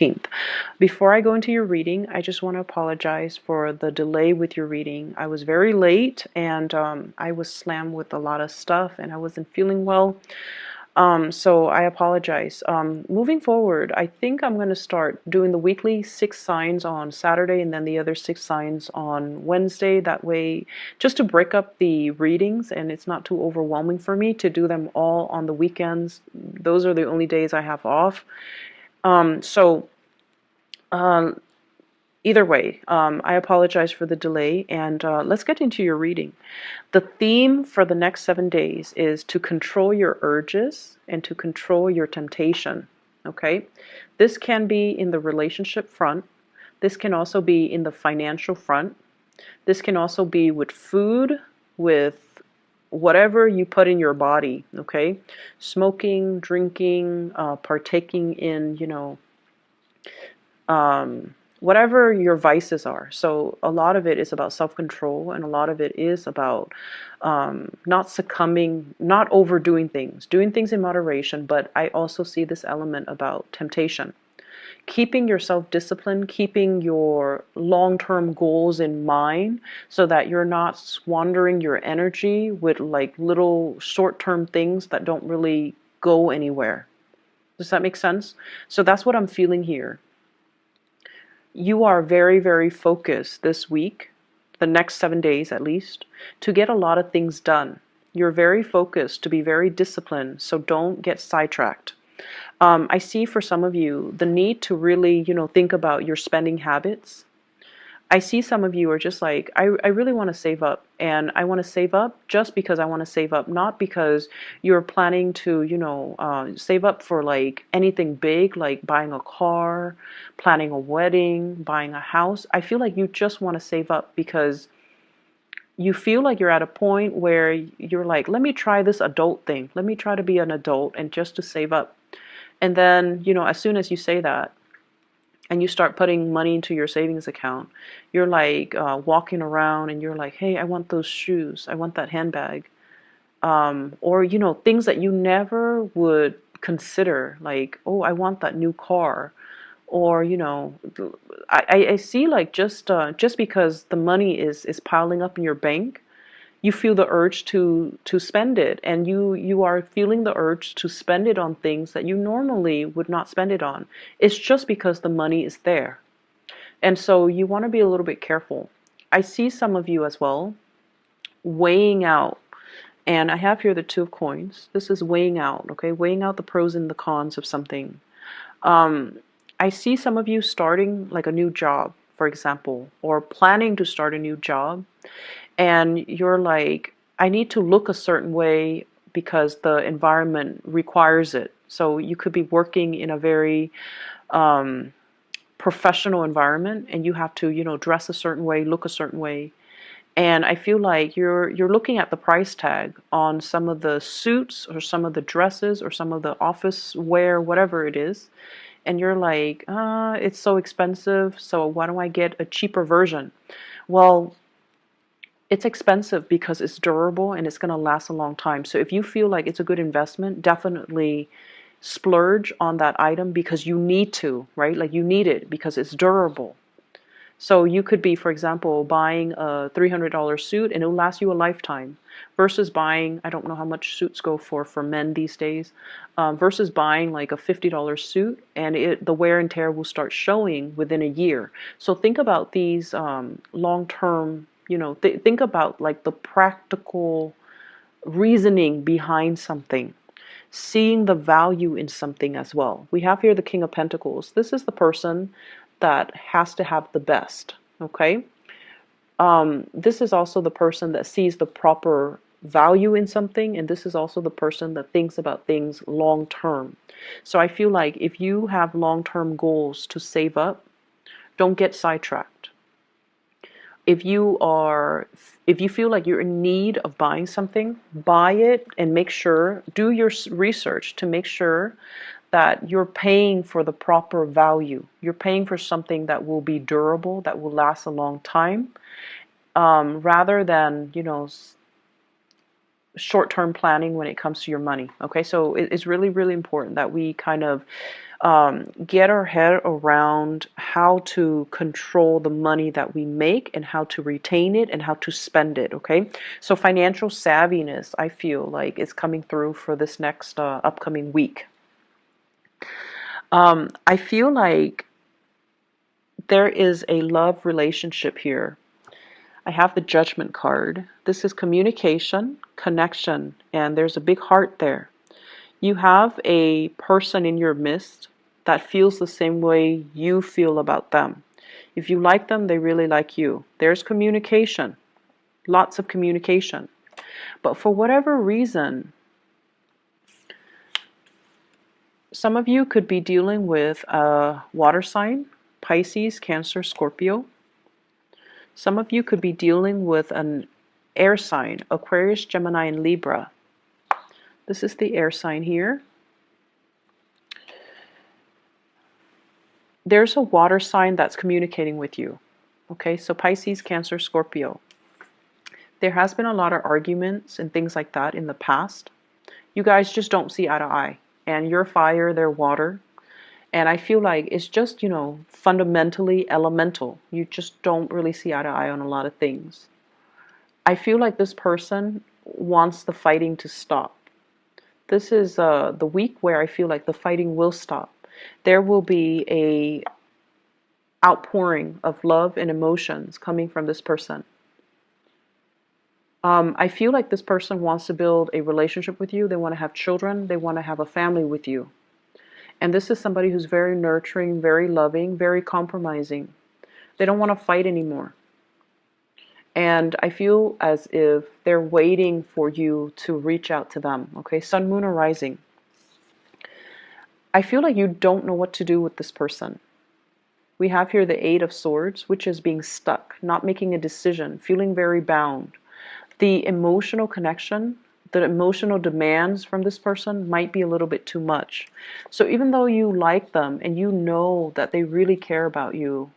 15th. Before I go into your reading, I just want to apologize for the delay with your reading. I was very late and I was slammed with a lot of stuff and I wasn't feeling well. So I apologize. Moving forward, I think I'm going to start doing the weekly 6 signs on Saturday and then the other 6 signs on Wednesday. That way, just to break up the readings and it's not too overwhelming for me to do them all on the weekends. Those are the only days I have off. So either way, I apologize for the delay and let's get into your reading. The theme for the next 7 days is to control your urges and to control your temptation. Okay? This can be in the relationship front. This can also be in the financial front. This can also be with food, with whatever you put in your body. Okay? Smoking, drinking, partaking in, whatever your vices are. So a lot of it is about self-control and a lot of it is about not succumbing, not overdoing things, doing things in moderation. But I also see this element about temptation. Keeping yourself disciplined, keeping your long-term goals in mind so that you're not squandering your energy with like little short-term things that don't really go anywhere. Does that make sense? So that's what I'm feeling here. You are very, very focused this week, the next 7 days at least, to get a lot of things done. You're very focused to be very disciplined, so don't get sidetracked. I see for some of you the need to really, think about your spending habits. I see some of you are just like, I really want to save up, and I want to save up just because I want to save up, not because you're planning to, save up for like anything big, like buying a car, planning a wedding, buying a house. I feel like you just want to save up because you feel like you're at a point where you're like, let me try this adult thing. Let me try to be an adult and just to save up. And then, as soon as you say that, and you start putting money into your savings account, you're like walking around and you're like, hey, I want those shoes, I want that handbag, or things that you never would consider, like, oh, I want that new car, or I see like just because the money is piling up in your bank, you feel the urge to spend it, and you are feeling the urge to spend it on things that you normally would not spend it on. It's just because the money is there. And so you want to be a little bit careful. I see some of you as well weighing out, and I have here the 2 of coins. This is weighing out, okay? Weighing out the pros and the cons of something. I see some of you starting like a new job, for example, or planning to start a new job, and you're like, I need to look a certain way because the environment requires it. So you could be working in a very professional environment and you have to, dress a certain way, look a certain way. And I feel like you're looking at the price tag on some of the suits or some of the dresses or some of the office wear, whatever it is. And you're like, it's so expensive, so why don't I get a cheaper version? Well, it's expensive because it's durable and it's going to last a long time. So if you feel like it's a good investment, definitely splurge on that item because you need to, right? Like you need it because it's durable. So you could be, for example, buying a $300 suit and it'll last you a lifetime versus buying, I don't know how much suits go for men these days, versus buying like a $50 suit and the wear and tear will start showing within a year. So think about these long-term, think about like the practical reasoning behind something, seeing the value in something as well. We have here the King of Pentacles. This is the person that has to have the best, okay? This is also the person that sees the proper value in something, and this is also the person that thinks about things long term. So I feel like if you have long-term goals to save up, don't get sidetracked. If you feel like you're in need of buying something, buy it and make sure, do your research to make sure that you're paying for the proper value. You're paying for something that will be durable, that will last a long time, rather than, short-term planning when it comes to your money. Okay, so it's really, really important that we kind of get our head around how to control the money that we make and how to retain it and how to spend it. Okay, so financial savviness, I feel like, is coming through for this next upcoming week. I feel like there is a love relationship here. I have the Judgment card. This is communication, connection, and there's a big heart there. You have a person in your midst that feels the same way you feel about them. If you like them, they really like you. There's communication, lots of communication. But for whatever reason, some of you could be dealing with a water sign, Pisces, Cancer, Scorpio. Some of you could be dealing with an air sign, Aquarius, Gemini, and Libra. This is the air sign here. There's a water sign that's communicating with you. Okay, so Pisces, Cancer, Scorpio. There has been a lot of arguments and things like that in the past. You guys just don't see eye to eye. And you're fire, they're water. And I feel like it's just, fundamentally elemental. You just don't really see eye to eye on a lot of things. I feel like this person wants the fighting to stop. This is the week where I feel like the fighting will stop. There will be a outpouring of love and emotions coming from this person. I feel like this person wants to build a relationship with you. They want to have children. They want to have a family with you. And this is somebody who's very nurturing, very loving, very compromising. They don't want to fight anymore. And I feel as if they're waiting for you to reach out to them. Okay, Sun, Moon, or Rising. I feel like you don't know what to do with this person. We have here the Eight of Swords, which is being stuck, not making a decision, feeling very bound. The emotional connection, the emotional demands from this person might be a little bit too much. So even though you like them and you know that they really care about you,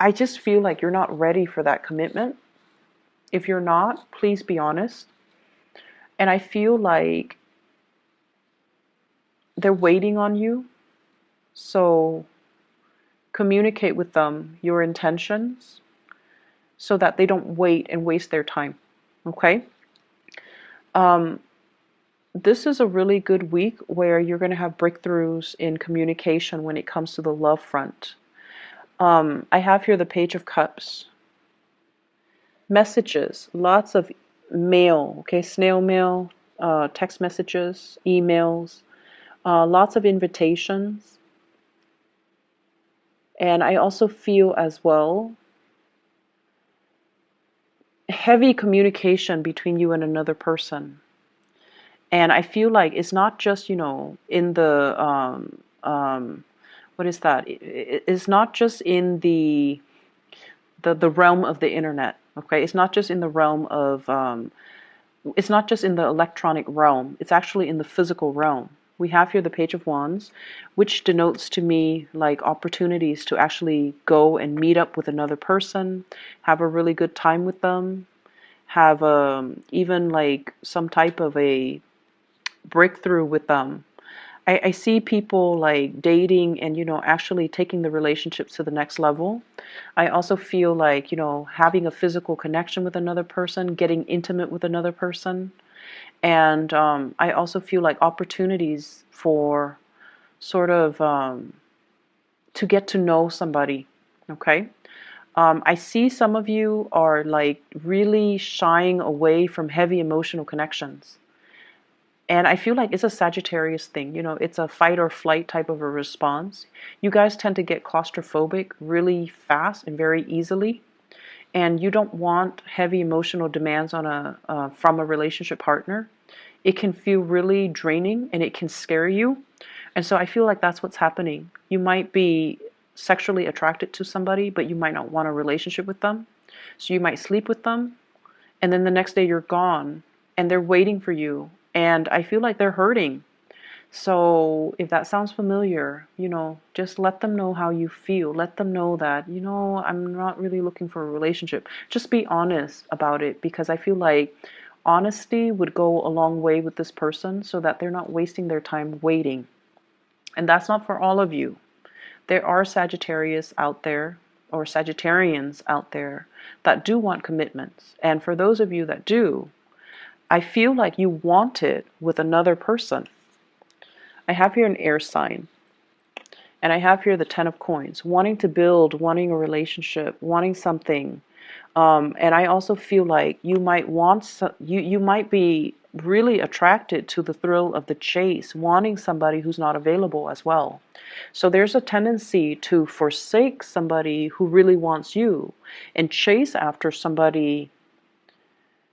I just feel like you're not ready for that commitment. If you're not, please be honest. And I feel like they're waiting on you. So communicate with them your intentions so that they don't wait and waste their time. Okay? This is a really good week where you're going to have breakthroughs in communication when it comes to the love front. I have here the Page of Cups. Messages, lots of mail, okay, snail mail, text messages, emails, lots of invitations. And I also feel as well heavy communication between you and another person. And I feel like it's not just, in the, what is that? It's not just in the realm of the internet, okay? It's not just in the realm of, it's not just in the electronic realm. It's actually in the physical realm. We have here the Page of Wands, which denotes to me like opportunities to actually go and meet up with another person, have a really good time with them, have even like some type of a breakthrough with them. I see people like dating and, actually taking the relationships to the next level. I also feel like, having a physical connection with another person, getting intimate with another person. And I also feel like opportunities for sort of to get to know somebody. Okay. I see some of you are like really shying away from heavy emotional connections. And I feel like it's a Sagittarius thing, it's a fight or flight type of a response. You guys tend to get claustrophobic really fast and very easily. And you don't want heavy emotional demands on from a relationship partner. It can feel really draining and it can scare you. And so I feel like that's what's happening. You might be sexually attracted to somebody, but you might not want a relationship with them. So you might sleep with them, and then the next day you're gone, and they're waiting for you. And I feel like they're hurting. So if that sounds familiar, just let them know how you feel. Let them know that, I'm not really looking for a relationship. Just be honest about it, because I feel like honesty would go a long way with this person so that they're not wasting their time waiting. And that's not for all of you. There are Sagittarius out there, or Sagittarians out there, that do want commitments. And for those of you that do, I feel like you want it with another person. I have here an air sign. And I have here the Ten of Coins, wanting to build, wanting a relationship, wanting something. And I also feel like you might you might be really attracted to the thrill of the chase, wanting somebody who's not available as well. So there's a tendency to forsake somebody who really wants you and chase after somebody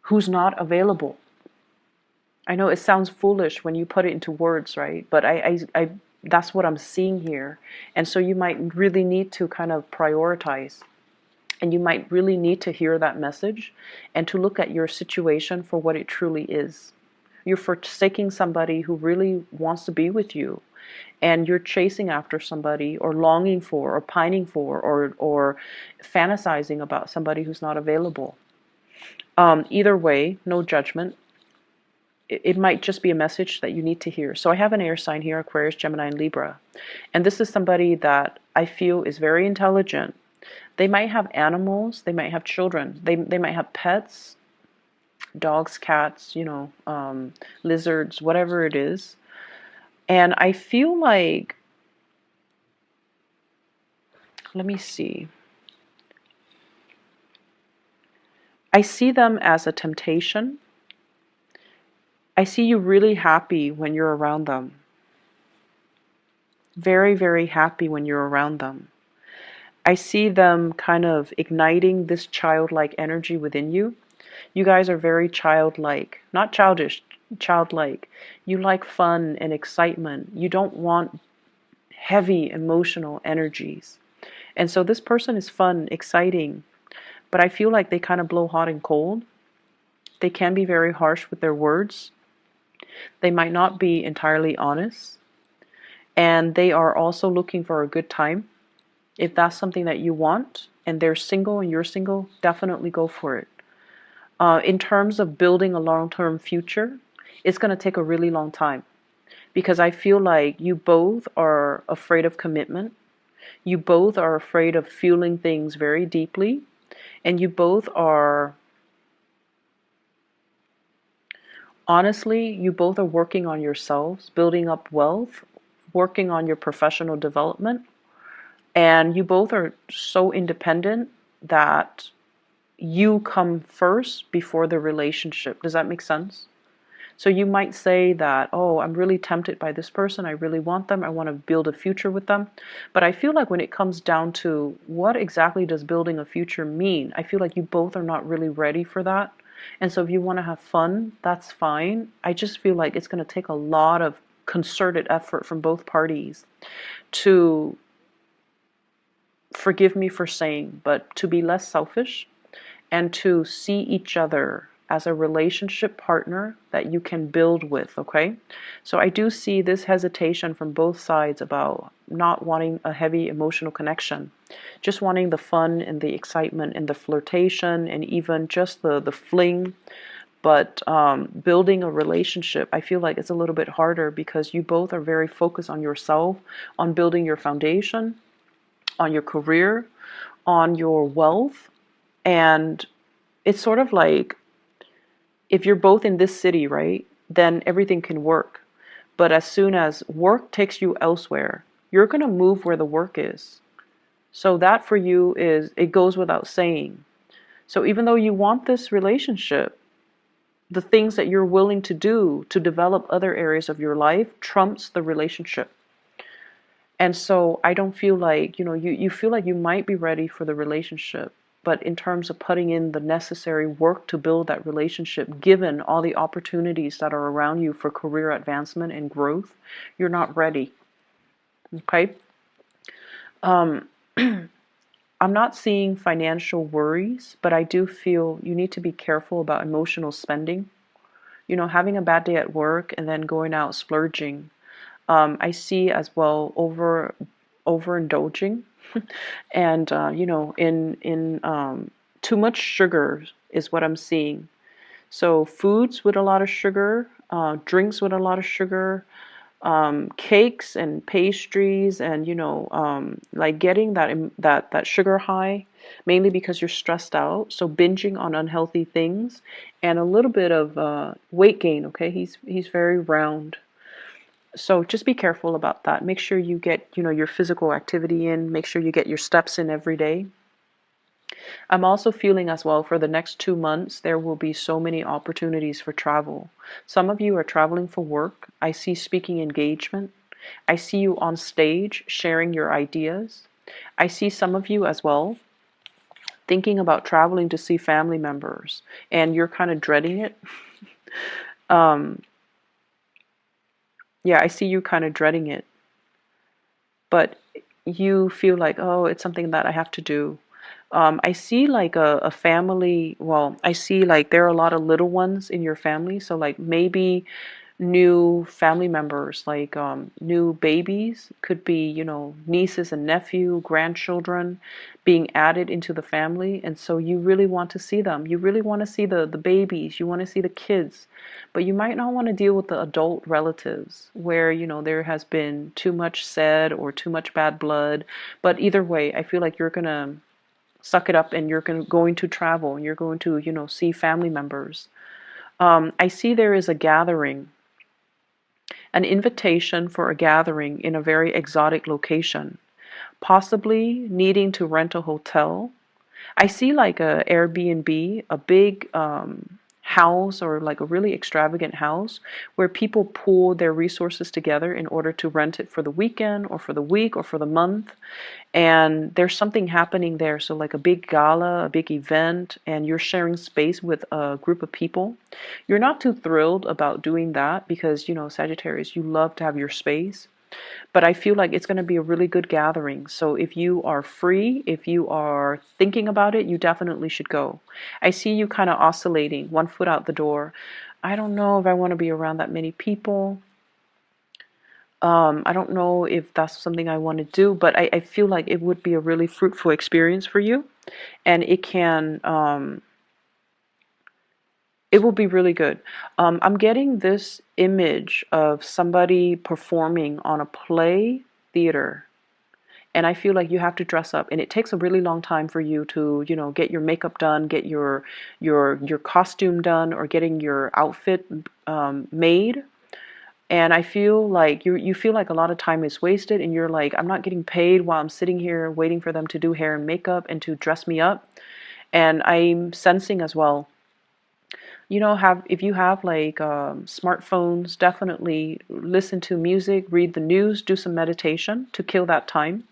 who's not available. I know it sounds foolish when you put it into words, right? But I that's what I'm seeing here. And so you might really need to kind of prioritize. And you might really need to hear that message and to look at your situation for what it truly is. You're forsaking somebody who really wants to be with you, and you're chasing after somebody, or longing for, or pining for, or fantasizing about somebody who's not available. Either way, no judgment. It might just be a message that you need to hear. So I have an air sign here, Aquarius, Gemini, and Libra. And this is somebody that I feel is very intelligent. They might have animals, they might have children, they might have pets, dogs, cats, lizards, whatever it is. And I feel like, let me see. I see them as a temptation. I see you really happy when you're around them. Very, very happy when you're around them. I see them kind of igniting this childlike energy within you. You guys are very childlike, not childish, childlike. You like fun and excitement. You don't want heavy emotional energies. And so this person is fun, exciting, but I feel like they kind of blow hot and cold. They can be very harsh with their words. They might not be entirely honest. And they are also looking for a good time. If that's something that you want, and they're single and you're single, definitely go for it. In terms of building a long-term future, it's going to take a really long time, because I feel like you both are afraid of commitment. You both are afraid of feeling things very deeply, and you both are, honestly, you both are working on yourselves, building up wealth, working on your professional development. And you both are so independent that you come first before the relationship. Does that make sense? So you might say that, oh, I'm really tempted by this person. I really want them. I want to build a future with them. But I feel like when it comes down to what exactly does building a future mean, I feel like you both are not really ready for that. And so if you want to have fun, that's fine. I just feel like it's going to take a lot of concerted effort from both parties to, forgive me for saying, but to be less selfish and to see each other as a relationship partner that you can build with, okay? So I do see this hesitation from both sides about not wanting a heavy emotional connection, just wanting the fun and the excitement and the flirtation and even just the fling. But building a relationship, I feel like it's a little bit harder because you both are very focused on yourself, on building your foundation, on your career, on your wealth. And it's sort of like, if you're both in this city, right, then everything can work. But as soon as work takes you elsewhere, you're going to move where the work is. So that for you is, it goes without saying. So even though you want this relationship, the things that you're willing to do to develop other areas of your life trumps the relationship. And so I don't feel like, you feel like you might be ready for the relationship, but in terms of putting in the necessary work to build that relationship, given all the opportunities that are around you for career advancement and growth, you're not ready. Okay? I'm not seeing financial worries, but I do feel you need to be careful about emotional spending. Having a bad day at work and then going out splurging. I see as well overindulging, and in too much sugar is what I'm seeing. So foods with a lot of sugar, drinks with a lot of sugar, cakes and pastries, and like getting that sugar high, mainly because you're stressed out. So binging on unhealthy things, and a little bit of weight gain. Okay, he's very round. So just be careful about that. Make sure you get your physical activity in. Make sure you get your steps in every day. I'm also feeling as well for the next 2 months, there will be so many opportunities for travel. Some of you are traveling for work. I see speaking engagement. I see you on stage sharing your ideas. I see some of you as well thinking about traveling to see family members, and you're kind of dreading it. Um, yeah, I see you kind of dreading it, but you feel like, oh, it's something that I have to do. I see like a family, well, I see like there are a lot of little ones in your family. So like maybe new family members, like new babies, could be, nieces and nephew, grandchildren being added into the family. And so you really want to see them. You really want to see the babies. You want to see the kids. But you might not want to deal with the adult relatives where, there has been too much said or too much bad blood. But either way, I feel like you're going to suck it up, and you're going to travel, and you're going to, see family members. I see there is a gathering, an invitation for a gathering in a very exotic location, possibly needing to rent a hotel. I see like a Airbnb, a big house, or like a really extravagant house where people pool their resources together in order to rent it for the weekend or for the week or for the month. And there's something happening there. So like a big gala, a big event, and you're sharing space with a group of people. You're not too thrilled about doing that because, Sagittarius, you love to have your space. But I feel like it's going to be a really good gathering. So if you are free, if you are thinking about it, you definitely should go. I see you kind of oscillating, one foot out the door. I don't know if I want to be around that many people. I don't know if that's something I want to do, but I feel like it would be a really fruitful experience for you, and it will be really good. I'm getting this image of somebody performing on a play theater, and I feel like you have to dress up, and it takes a really long time for you to, get your makeup done, get your costume done, or getting your outfit made. And I feel like you feel like a lot of time is wasted, and you're like, I'm not getting paid while I'm sitting here waiting for them to do hair and makeup and to dress me up. And I'm sensing as well, have if you have like smartphones, definitely listen to music, read the news, do some meditation to kill that time.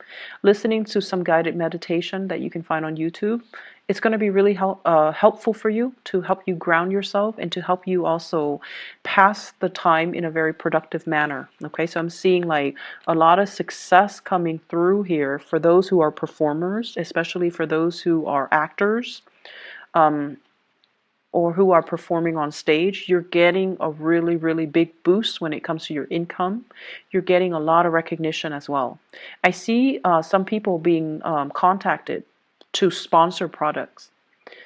Listening to some guided meditation that you can find on YouTube, it's going to be really helpful for you, to help you ground yourself and to help you also pass the time in a very productive manner. Okay, so I'm seeing like a lot of success coming through here for those who are performers, especially for those who are actors. Or who are performing on stage. You're getting a really, really big boost when it comes to your income. You're getting a lot of recognition as well. I see some people being contacted to sponsor products.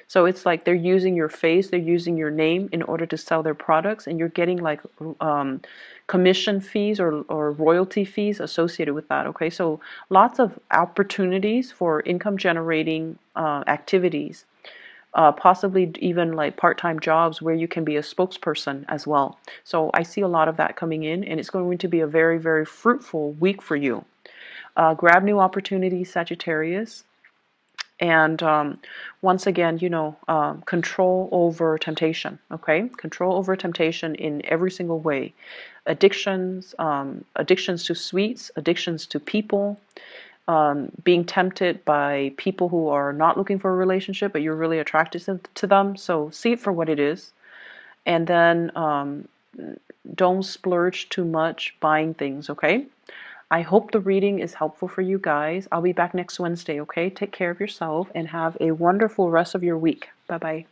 So it's like they're using your face, they're using your name in order to sell their products, and you're getting like commission fees or royalty fees associated with that. Okay, so lots of opportunities for income generating activities. Possibly even like part-time jobs where you can be a spokesperson as well. So I see a lot of that coming in, and it's going to be a very, very fruitful week for you. Grab new opportunities, Sagittarius. And once again, control over temptation, okay? Control over temptation in every single way. Addictions, addictions to sweets, addictions to people, being tempted by people who are not looking for a relationship, but you're really attracted to them. So see it for what it is. And then don't splurge too much buying things, okay? I hope the reading is helpful for you guys. I'll be back next Wednesday, okay? Take care of yourself and have a wonderful rest of your week. Bye-bye.